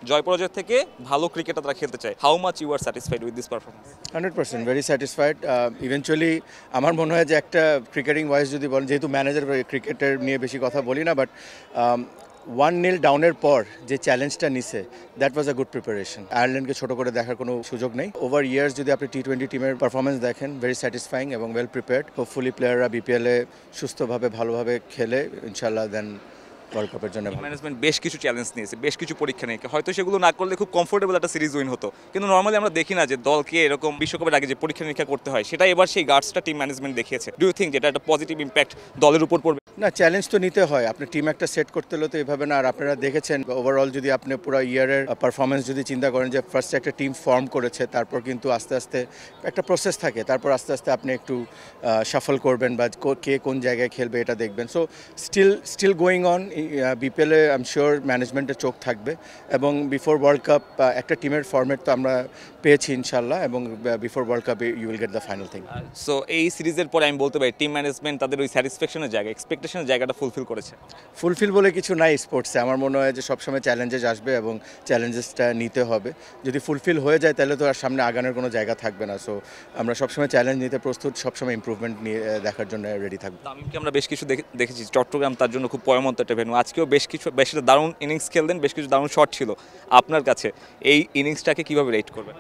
জয় পরাজয় থেকে ভালো ক্রিকেট তারা খেলতে চায়। How much you are satisfied with this performance? 100% very satisfied. Eventually আমার মনে হয় যে একটা ক্রিকেটিং ওয়াইজ যদি বলেন, যেহেতু ম্যানেজার ক্রিকেটের নিয়ে বেশি কথা বলি না, বাট 1-0 ডাউনের পর যে চ্যালেঞ্জটা নিছে, that was a good preparation. আয়ারল্যান্ডকে ছোট করে দেখার কোনো সুযোগ নেই। ওভার ইয়ার্স যদি আপনি টি-20 টিমের পারফরমেন্স দেখেন, ভেরি স্যাটিসফাইং এবং ওয়েল প্রিপেয়ার্ড। হোপফুলি প্লেয়াররা বিপিএলে সুস্থভাবে ভালোভাবে খেলে ইনশাল্লাহ দেন ওয়ার্ল্ড কাপের জন্য। ম্যানেজমেন্ট বেশ কিছু চ্যালেঞ্জ নিয়েছে, বেশ কিছু পরীক্ষা নিয়ে, হয়তো সেগুলো না করলে খুব কমফোর্টেবল একটা সিরিজ উইন হতো, কিন্তু নর্মালি আমরা দেখি না যে দলকে এরকম বিশ্বকাপের আগে যে পরীক্ষা নিরীক্ষা করতে হয়, সেটা এবার সেই গার্ডসটা টিম ম্যানেজমেন্ট দেখিয়েছে। ডু ইউ থিঙ্ক যেটা একটা পজিটিভ ইম্প্যাক্ট দলের উপর পড়বে? না, চ্যালেঞ্জ তো নিতে হয়। আপনি টিম একটা সেট করতে হলে তো এভাবে না। আর আপনারা দেখেছেন ওভারঅল যদি আপনি পুরো ইয়ারের পারফরমেন্স যদি চিন্তা করেন, যে ফার্স্টে একটা টিম ফর্ম করেছে, তারপর কিন্তু আস্তে আস্তে একটা প্রসেস থাকে, তারপর আস্তে আস্তে আপনি একটু শাফল করবেন বা কে কোন জায়গায় খেলবে এটা দেখবেন। So still going on. বিপিএলে আই এম শিওর ম্যানেজমেন্টের চোখ থাকবে, এবং বিফোর ওয়ার্ল্ড কাপ একটা টিমের ফর্মেট তো আমরা পেয়েছি ইনশাল্লাহ, এবং before world cup you will get the final thing. So এই সিরিজের পরে আমি বলতে পারি টিম ম্যানেজমেন্ট তাদের ওই স্যাটিসফ্যাকশনের জায়গা, এক্সপেকটেশনের জায়গাটা ফুলফিল করেছে। ফুলফিল বলে কিছু নাই স্পোর্টসে। আমার মনে হয় যে সবসময় চ্যালেঞ্জেস আসবে এবং চ্যালেঞ্জেসটা নিতে হবে। যদি ফুলফিল হয়ে যায় তাহলে তো আর সামনে আগানোর কোনো জায়গা থাকবে না। সো আমরা সবসময় চ্যালেঞ্জ নিতে প্রস্তুত, সবসময় ইমপ্রুভমেন্ট নিয়ে দেখার জন্য রেডি থাকবো। তামিমকে আমরা বেশ কিছু দেখেছি, চট্টগ্রাম তার জন্য খুব পয়মন্ত একটা ভেন্যু। আজকেও বেশ দারুণ ইনিংস খেললেন, বেশ কিছু দারুণ শট ছিল। আপনার কাছে এই ইনিংসটাকে কীভাবে রেট করবেন?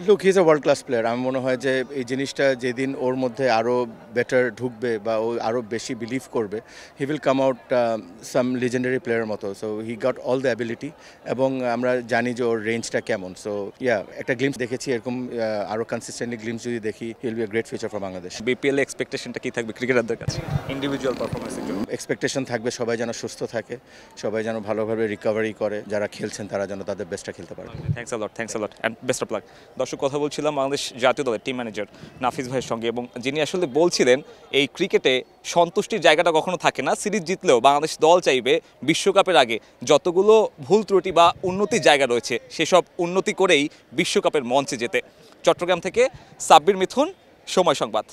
Look, he is a world class player. আমার মনে হয় যে এই জিনিসটা যেদিন ওর মধ্যে আরও বেটার ঢুকবে বা ও আরও বেশি বিলিভ করবে, he will come out some legendary প্লেয়ারের মতো। So he got all the ability, এবং আমরা জানি যে ওর রেঞ্জটা কেমন। সো একটা গ্লিমস দেখেছি, এরকম আরও কনসিস্টেন্টলি গ্লিমস যদি দেখি, he will be a great future for Bangladesh. BPL এক্সপেকটেশনটা কি থাকবে ক্রিকেটারদের কাছে ইন্ডিভিজুয়াল পারফরমেন্সের জন্য? এক্সপেকটেশন থাকবে সবাই যেন সুস্থ থাকে, সবাই যেন ভালোভাবে রিকভারি করে, যারা খেলছেন তারা যেন তাদের বেস্টটা খেলতে পারে। Thanks a lot and best of luck. দর্শক, কথা বলছিলাম বাংলাদেশ জাতীয় দলের টিম ম্যানেজার নাফিস ভাইয়ের সঙ্গে, এবং যিনি আসলে বলছিলেন এই ক্রিকেটে সন্তুষ্টির জায়গাটা কখনো থাকে না। সিরিজ জিতলেও বাংলাদেশ দল চাইবে বিশ্বকাপের আগে যতগুলো ভুল ত্রুটি বা উন্নতির জায়গা রয়েছে, সেসব উন্নতি করেই বিশ্বকাপের মঞ্চে যেতে। চট্টগ্রাম থেকে সাব্বির মিথুন, সময় সংবাদ।